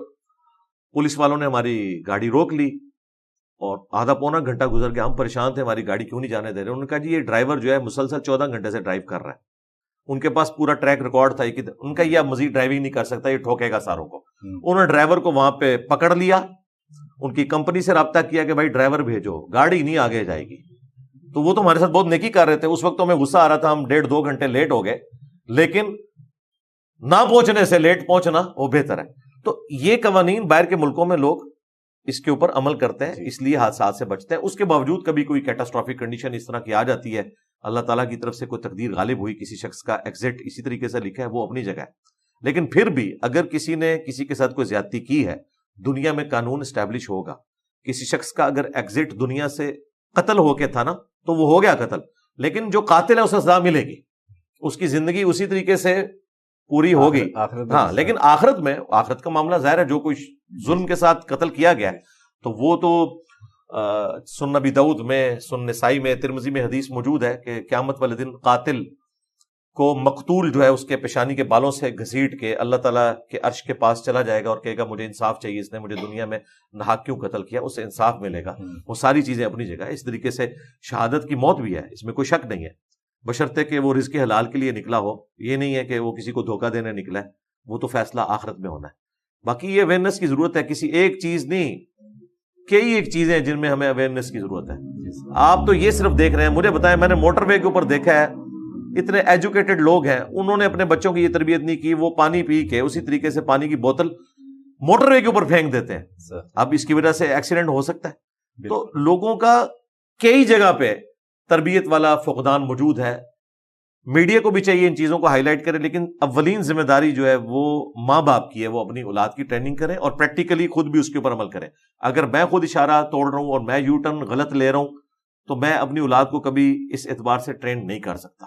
S1: پولیس والوں نے ہماری گاڑی روک لی، اور آدھا پونا گھنٹہ گزر گیا، ہم پریشان تھے ہماری گاڑی کیوں نہیں جانے دے رہے۔ انہوں نے کہا جی یہ ڈرائیور جو ہے مسلسل 14 گھنٹے سے ڈرائیو کر رہا ہے، ان کے پاس پورا ٹریک ریکارڈ تھا، ان کا یہ اب مزید ڈرائیونگ نہیں کر سکتا، یہ ٹھوکے گا ساروں کو۔ انہوں نے ڈرائیور کو وہاں پہ پکڑ لیا، ان کی کمپنی سے رابطہ کیا کہ بھائی ڈرائیور بھیجو، گاڑی نہیں آگے جائے گی۔ تو وہ تو ہمارے ساتھ بہت نیکی کر رہے تھے، اس وقت تو ہمیں غصہ آ رہا تھا، ہم 1.5-2 گھنٹے لیٹ ہو گئے، لیکن نہ پہنچنے سے لیٹ پہنچنا وہ بہتر ہے۔ تو یہ قوانین باہر کے ملکوں میں لوگ اس کے اوپر عمل کرتے ہیں، اس لیے حادثات سے بچتے ہیں۔ اس کے باوجود کبھی کوئی کیٹاسٹرافک کنڈیشن اس طرح کی آ جاتی ہے، اللہ تعالیٰ کی طرف سے کوئی تقدیر غالب ہوئی، کسی شخص کا ایگزٹ اسی طریقے سے لکھا ہے، وہ اپنی جگہ ہے۔ لیکن پھر بھی اگر کسی نے کسی کے ساتھ کوئی زیادتی کی ہے، دنیا میں قانون اسٹیبلش ہوگا۔ کسی شخص کا اگر ایگزٹ دنیا سے قتل ہو کے تھا نا تو وہ ہو گیا قتل، لیکن جو قاتل ہے اسے سزا ملے گی, اس کی زندگی اسی طریقے سے پوری ہوگی. ہاں, لیکن آخرت کا معاملہ ظاہر ہے, جو کوئی ظلم کے ساتھ قتل کیا گیا ہے تو وہ تو سنن نبی داؤد میں, سنن نسائی میں, ترمذی میں حدیث موجود ہے کہ قیامت والے دن قاتل کو مقتول جو ہے اس کے پیشانی کے بالوں سے گھسیٹ کے اللہ تعالیٰ کے عرش کے پاس چلا جائے گا اور کہے گا مجھے انصاف چاہیے, اس نے مجھے دنیا میں ناحق کیوں قتل کیا, اسے انصاف ملے گا. وہ ساری چیزیں اپنی جگہ. اس طریقے سے شہادت کی موت بھی ہے, اس میں کوئی شک نہیں ہے, بشرطے کہ وہ رزق حلال کے لیے نکلا ہو. یہ نہیں ہے کہ وہ کسی کو دھوکہ دینے نکلا ہے, وہ تو فیصلہ آخرت میں ہونا ہے. باقی یہ اویئرنیس کی ضرورت ہے, کسی ایک چیز نہیں, کئی ایک چیزیں جن میں ہمیں اویئرنیس کی ضرورت ہے. آپ تو یہ صرف دیکھ رہے ہیں, مجھے بتائیں, میں نے موٹر وے کے اوپر دیکھا ہے, اتنے ایجوکیٹڈ لوگ ہیں, انہوں نے اپنے بچوں کی یہ تربیت نہیں کی, وہ پانی پی کے اسی طریقے سے پانی کی بوتل موٹر وے کے اوپر پھینک دیتے ہیں. اب اس کی وجہ سے ایکسیڈنٹ ہو سکتا ہے. تو لوگوں کا کئی جگہ پہ تربیت والا فقدان موجود ہے. میڈیا کو بھی چاہیے ان چیزوں کو ہائی لائٹ کرے, لیکن اولین ذمہ داری جو ہے وہ ماں باپ کی ہے, وہ اپنی اولاد کی ٹریننگ کریں اور پریکٹیکلی خود بھی اس کے اوپر عمل کریں. اگر میں خود اشارہ توڑ رہا ہوں اور میں یو ٹرن غلط لے رہا ہوں تو میں اپنی اولاد کو کبھی اس اعتبار سے ٹرین نہیں کر سکتا,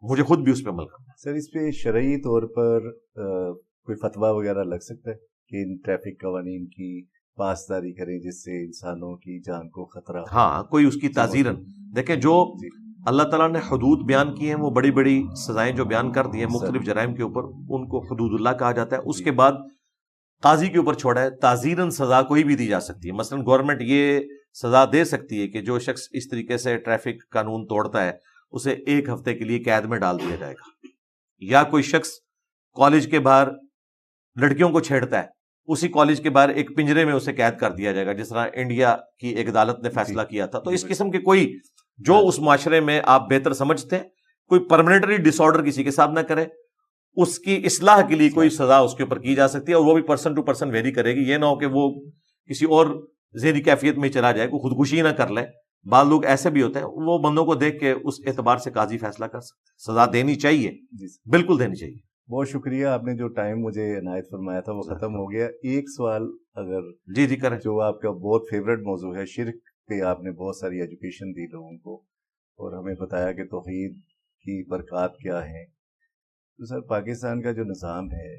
S1: مجھے خود بھی اس پہ عمل کرنا ہے.
S2: سر, اس پہ شرعی طور پر کوئی فتویٰ وغیرہ لگ سکتا ہے کہ ان ٹریفک قوانین کی پاسداری کریں جس سے انسانوں کی جان کو خطرہ ہو؟
S1: ہاں, کوئی اس کی تعزیرن دیکھیں, جو اللہ تعالیٰ نے حدود بیان کی ہیں, وہ بڑی بڑی سزائیں جو بیان کر دی ہیں مختلف جرائم کے اوپر, ان کو حدود اللہ کہا جاتا ہے. اس کے بعد قاضی کے اوپر چھوڑا ہے, تعزیرن سزا کوئی بھی دی جا سکتی ہے. مثلا گورنمنٹ یہ سزا دے سکتی ہے کہ جو شخص اس طریقے سے ٹریفک قانون توڑتا ہے اسے 1 ہفتے کے لیے قید میں ڈال دیا جائے گا. یا کوئی شخص کالج کے باہر لڑکیوں کو چھیڑتا ہے, اسی کالج کے باہر ایک پنجرے میں اسے قید کر دیا جائے گا, جس طرح انڈیا کی ایک عدالت نے فیصلہ کیا تھا. تو اس قسم کے کوئی جو اس معاشرے میں آپ بہتر سمجھتے ہیں, کوئی پرماننٹلی ڈس آرڈر کسی کے ساتھ نہ کرے, اس کی اصلاح کے لیے کوئی سزا اس کے اوپر کی جا سکتی ہے, اور وہ بھی پرسن ٹو پرسن ویری کرے گی. یہ نہ ہو کہ وہ کسی اور ذہنی کیفیت میں چلا جائے, کوئی خودکشی نہ کر لے. بعض لوگ ایسے بھی ہوتے ہیں, وہ بندوں کو دیکھ کے اس اعتبار سے قاضی فیصلہ کر سکتے ہیں. سزا دینی چاہیے, بالکل دینی چاہیے.
S2: بہت شکریہ, آپ نے جو ٹائم مجھے عنایت فرمایا تھا وہ ختم ہو گیا. ایک سوال اگر
S1: جی کریں,
S2: جو آپ کا بہت فیوریٹ موضوع ہے, شرک پہ آپ نے بہت ساری ایجوکیشن دی لوگوں کو اور ہمیں بتایا کہ توحید کی برکات کیا ہیں. تو سر, پاکستان کا جو نظام ہے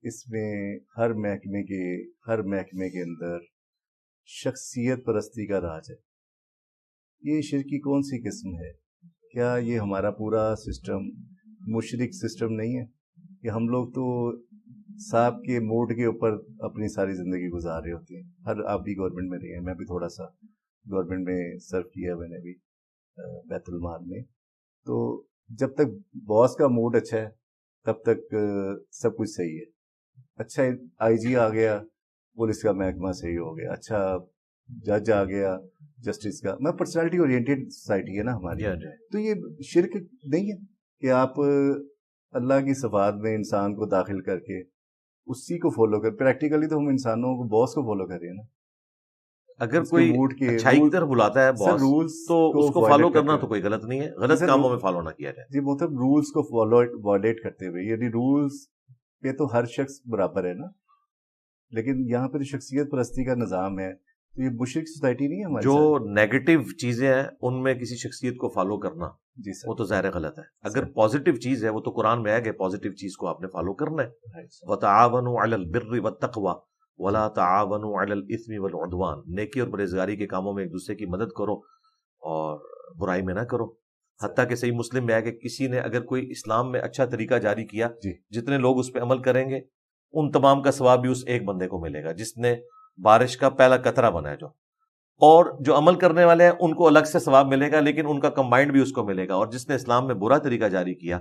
S2: اس میں ہر محکمے کے اندر شخصیت پرستی کا راج ہے. یہ شرک کی کون سی قسم ہے؟ کیا یہ ہمارا پورا سسٹم مشرک سسٹم نہیں ہے کہ ہم لوگ تو صاحب کے موڈ کے اوپر اپنی ساری زندگی گزار رہے ہوتے ہیں؟ آپ بھی گورنمنٹ میں رہے ہیں, میں بھی تھوڑا سا گورنمنٹ میں سرو کیا, میں نے بھی بیت المال میں. تو جب تک باس کا موڈ اچھا ہے تب تک سب کچھ صحیح ہے. اچھا آئی جی آ گیا, پولیس کا محکمہ صحیح ہو گیا, اچھا جج آ گیا, جسٹس کا. میں پرسنالٹی اورینٹیڈ سوسائٹی ہے نا ہماری, تو یہ شرک نہیں ہے کہ آپ اللہ کی صفات میں انسان کو داخل کر کے اسی کو فالو کر. پریکٹیکلی تو ہم انسانوں کو باس کو فالو کر رہے ہیں نا.
S1: اگر کوئی اچھائی کی طرف بلاتا ہے باس تو اس کو فالو کرنا تو کوئی غلط نہیں ہے, غلط کاموں میں فالو نہ کیا جائے.
S2: جی مطلب رولز کو وائلیٹ کرتے ہوئے, یعنی رولز پہ تو ہر شخص برابر ہے نا, لیکن یہاں پہ شخصیت پرستی کا نظام ہے, تو یہ مشرک سوسائٹی نہیں ہے ہماری.
S1: جو نیگیٹو چیزیں ہیں ان میں کسی شخصیت کو فالو کرنا
S2: جی سر,
S1: وہ تو ظاہر غلط ہے. اگر پازیٹیو چیز ہے وہ تو قرآن میں ہے کہ پازیٹیو چیز کو آپ نے فالو کرنا ہے. وَتَعَاوَنُوا عَلَى الْبِرِّ وَالتَّقْوَى وَلَا تَعَاوَنُوا عَلَى الْإِثْمِ وَالْعُدْوَانِ. نیکی اور پرہیزگاری کے کاموں میں ایک دوسرے کی مدد کرو اور برائی میں نہ کرو. حتیٰ کہ صحیح مسلم میں ہے کہ کسی نے اگر کوئی اسلام میں اچھا طریقہ جاری کیا, جتنے لوگ اس پہ عمل کریں گے ان تمام کا ثواب بھی اس ایک بندے کو ملے گا جس نے بارش کا پہلا قطرہ بنا ہے. اور جو عمل کرنے والے ہیں ان کو الگ سے ثواب ملے گا, لیکن ان کا کمبائنڈ بھی اس کو ملے گا. اور جس نے اسلام میں برا طریقہ جاری کیا,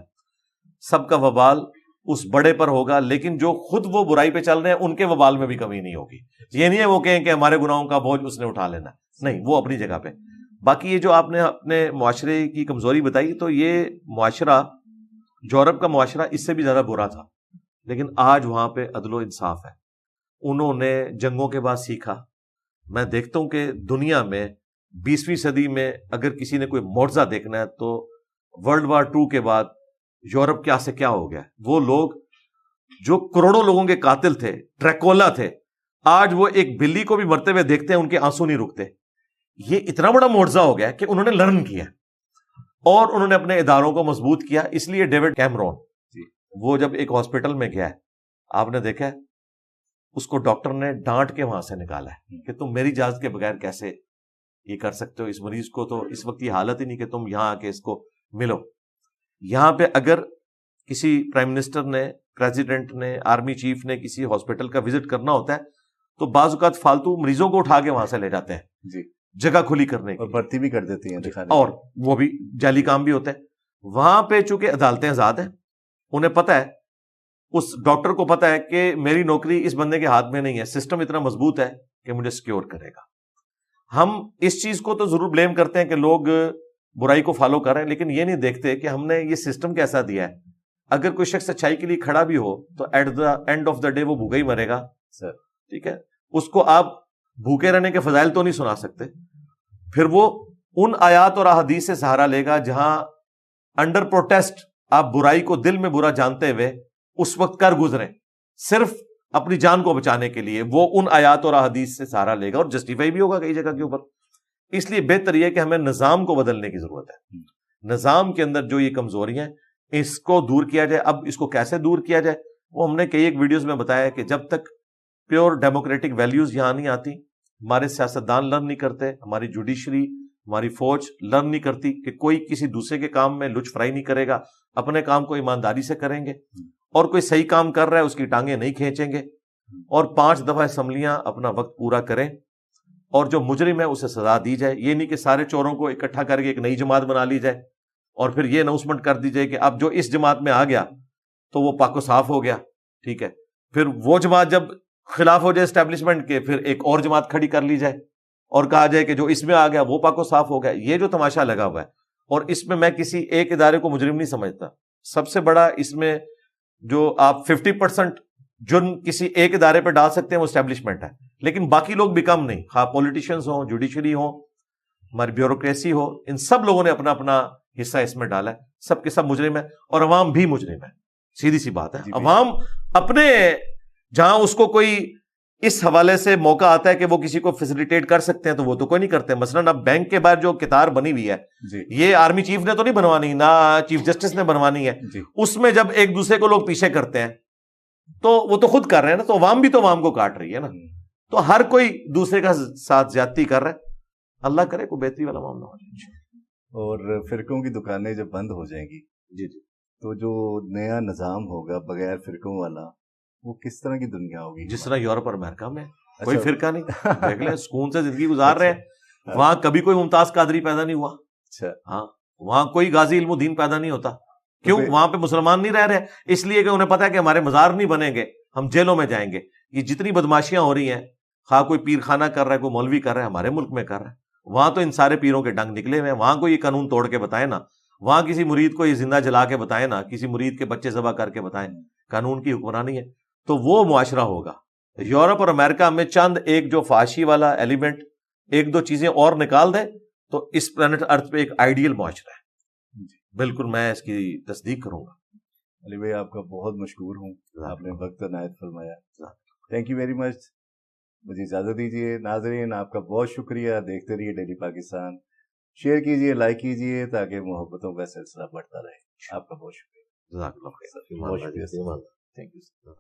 S1: سب کا وبال اس بڑے پر ہوگا, لیکن جو خود وہ برائی پہ چل رہے ہیں ان کے وبال میں بھی کمی نہیں ہوگی. یہ نہیں ہے وہ کہیں کہ ہمارے گناہوں کا بوجھ اس نے اٹھا لینا, نہیں, وہ اپنی جگہ پہ. باقی یہ جو آپ نے اپنے معاشرے کی کمزوری بتائی, تو یہ معاشرہ یورپ کا معاشرہ اس سے بھی زیادہ برا تھا, لیکن آج وہاں پہ عدل و انصاف ہے. انہوں نے جنگوں کے بعد سیکھا. میں دیکھتا ہوں کہ دنیا میں 20ویں صدی میں اگر کسی نے کوئی معجزہ دیکھنا ہے تو ورلڈ وار 2 کے بعد یورپ کیا سے کیا ہو گیا. وہ لوگ جو کروڑوں لوگوں کے قاتل تھے, ڈریکولا تھے, آج وہ ایک بلی کو بھی مرتے ہوئے دیکھتے ہیں ان کے آنسو نہیں رکتے. یہ اتنا بڑا معجزہ ہو گیا کہ انہوں نے لرن کیا. اور انہوں نے اپنے اداروں کو مضبوط کیا. اس لیے ڈیوڈ کیمرون وہ جب ایک ہاسپٹل میں گیا ہے, آپ نے دیکھا ہے اس کو ڈاکٹر نے ڈانٹ کے وہاں سے نکالا ہے کہ تم میری اجازت کے بغیر کیسے یہ کر سکتے ہو, اس مریض کو تو اس وقت یہ حالت ہی نہیں کہ تم یہاں آ کے اس کو ملو. یہاں پہ اگر کسی پرائم منسٹر نے, پریزیڈنٹ نے, آرمی چیف نے کسی ہاسپٹل کا وزٹ کرنا ہوتا ہے تو بعض اوقات فالتو مریضوں کو اٹھا کے وہاں سے لے جاتے ہیں
S2: جی,
S1: جگہ کھلی کرنے کی,
S2: اور بھرتی بھی کر دیتی ہیں دکھانے,
S1: اور وہ بھی جعلی کام بھی ہوتا ہے. وہاں پہ چونکہ عدالتیں آزاد ہیں, انہیں پتہ ہے, اس ڈاکٹر کو پتہ ہے کہ میری نوکری اس بندے کے ہاتھ میں نہیں ہے, سسٹم اتنا مضبوط ہے کہ مجھے سیکیور کرے گا. ہم اس چیز کو تو ضرور بلیم کرتے ہیں کہ لوگ برائی کو فالو کر رہے ہیں, لیکن یہ نہیں دیکھتے کہ ہم نے یہ سسٹم کیسا دیا ہے. اگر کوئی شخص اچھائی کے لیے کھڑا بھی ہو تو at the end of the day وہ بھوکا ہی مرے گا سر, ٹھیک ہے. اس کو آپ بھوکے رہنے کے فضائل تو نہیں سنا سکتے. پھر وہ ان آیات اور احادیث سے سہارا لے گا جہاں انڈر پروٹیسٹ آپ برائی کو دل میں برا جانتے ہوئے اس وقت کر گزریں صرف اپنی جان کو بچانے کے لیے, وہ ان آیات اور احادیث سے سہارا لے گا اور جسٹیفائی بھی ہوگا کئی جگہ کے اوپر. اس لیے بہتر یہ کہ ہمیں نظام کو بدلنے کی ضرورت ہے. نظام کے اندر جو یہ کمزوریاں ہیں اس کو دور کیا جائے. اب اس کو کیسے دور کیا جائے وہ ہم نے کئی ایک ویڈیوز میں بتایا کہ جب تک پیور ڈیموکریٹک ویلیوز یہاں نہیں آتی, ہمارے سیاستدان لرن نہیں کرتے, ہماری جوڈیشری, ہماری فوج لرن نہیں کرتی کہ کوئی کسی دوسرے کے کام میں لچ فرائی نہیں کرے گا, اپنے کام کو ایمانداری سے کریں گے, اور کوئی صحیح کام کر رہا ہے اس کی ٹانگیں نہیں کھینچیں گے, اور 5 دفعہ اسمبلیاں اپنا وقت پورا کریں, اور جو مجرم ہے اسے سزا دی جائے. یہ نہیں کہ سارے چوروں کو اکٹھا کر کے ایک نئی جماعت بنا لی جائے اور پھر یہ اناؤنسمنٹ کر دی جائے کہ اب جو اس جماعت میں آ گیا تو وہ پاک و صاف ہو گیا, ٹھیک ہے. پھر وہ جماعت جب خلاف ہو جائے اسٹیبلشمنٹ کے, پھر ایک اور جماعت کھڑی کر لی جائے اور کہا جائے کہ جو اس میں آ گیا وہ پاک و صاف ہو گیا. یہ جو تماشا لگا ہوا ہے, اور اس میں میں کسی ایک ادارے کو مجرم نہیں سمجھتا. سب سے بڑا اس میں جو آپ 50% جرم کسی ایک ادارے پہ ڈال سکتے ہیں وہ اسٹیبلشمنٹ ہے, لیکن باقی لوگ بھی کم نہیں, خواہ پولیٹیشینز ہوں, جوڈیشری ہوں, ہماری بیوروکریسی ہو, ان سب لوگوں نے اپنا اپنا حصہ اس میں ڈالا ہے. سب کے سب مجرم ہے, اور عوام بھی مجرم ہے. سیدھی سی بات ہے. عوام اپنے جہاں اس کو کوئی اس حوالے سے موقع آتا ہے کہ وہ کسی کو فیسیلیٹیٹ کر سکتے ہیں تو وہ تو کوئی نہیں کرتے. مثلاً اب بینک کے باہر جو قطار بنی ہوئی ہے یہ آرمی چیف نے تو نہیں بنوانی, نہ چیف جسٹس نے بنوانی ہے. اس میں جب ایک دوسرے کو لوگ پیچھے کرتے ہیں تو وہ تو خود کر رہے ہیں نا, تو عوام بھی تو عوام کو کاٹ رہی ہے نا. تو ہر کوئی دوسرے کا ساتھ زیادتی کر رہا ہے. اللہ کرے کوئی بہتری والا معاملہ ہو جائے.
S2: اور فرقوں کی دکانیں جب بند ہو جائیں گی تو جو نیا نظام ہوگا بغیر فرقوں والا وہ کس طرح کی دنیا ہوگی؟
S1: جس طرح یورپ اور امریکہ میں کوئی فرقہ نہیں, دیکھ لیں سکون سے زندگی گزار رہے ہیں. وہاں کبھی کوئی ممتاز قادری پیدا نہیں ہوا. ہاں, وہاں کوئی غازی علم الدین پیدا نہیں ہوتا. کیوں؟ وہاں پہ مسلمان نہیں رہ رہے, اس لیے کہ انہیں پتا ہے کہ ہمارے مزار نہیں بنیں گے, ہم جیلوں میں جائیں گے. یہ جتنی بدماشیاں ہو رہی ہیں, خواہ کوئی پیر خانہ کر رہا ہے, کوئی مولوی کر رہا ہے, ہمارے ملک میں کر رہا ہے. وہاں تو ان سارے پیروں کے ڈنگ نکلے ہوئے ہیں. وہاں کوئی یہ قانون توڑ کے بتائے نا, وہاں کسی مرید کو یہ زندہ جلا کے بتائے نا, کسی مرید کے بچے ذبح کر کے بتائیں قانون کی حکمرانی ہے, تو وہ معاشرہ ہوگا. یورپ اور امریکہ میں چند ایک جو فحاشی والا ایلیمنٹ, ایک دو چیزیں اور نکال دیں تو اس پلانٹ ارتھ پہ ایک آئیڈیل معاشرہ ہے. بالکل میں اس کی تصدیق کروں گا.
S2: علی بھائی آپ کا بہت مشکور ہوں, آپ نے وقت عنایت فرمایا. Thank you very much. مجھے اجازت دیجیے. ناظرین آپ کا بہت شکریہ. دیکھتے رہیے ڈیلی پاکستان. شیئر کیجیے, لائک کیجیے تاکہ محبتوں کا سلسلہ بڑھتا رہے. آپ کا بہت شکریہ.
S1: جزاک اللہ خیر. Thank you.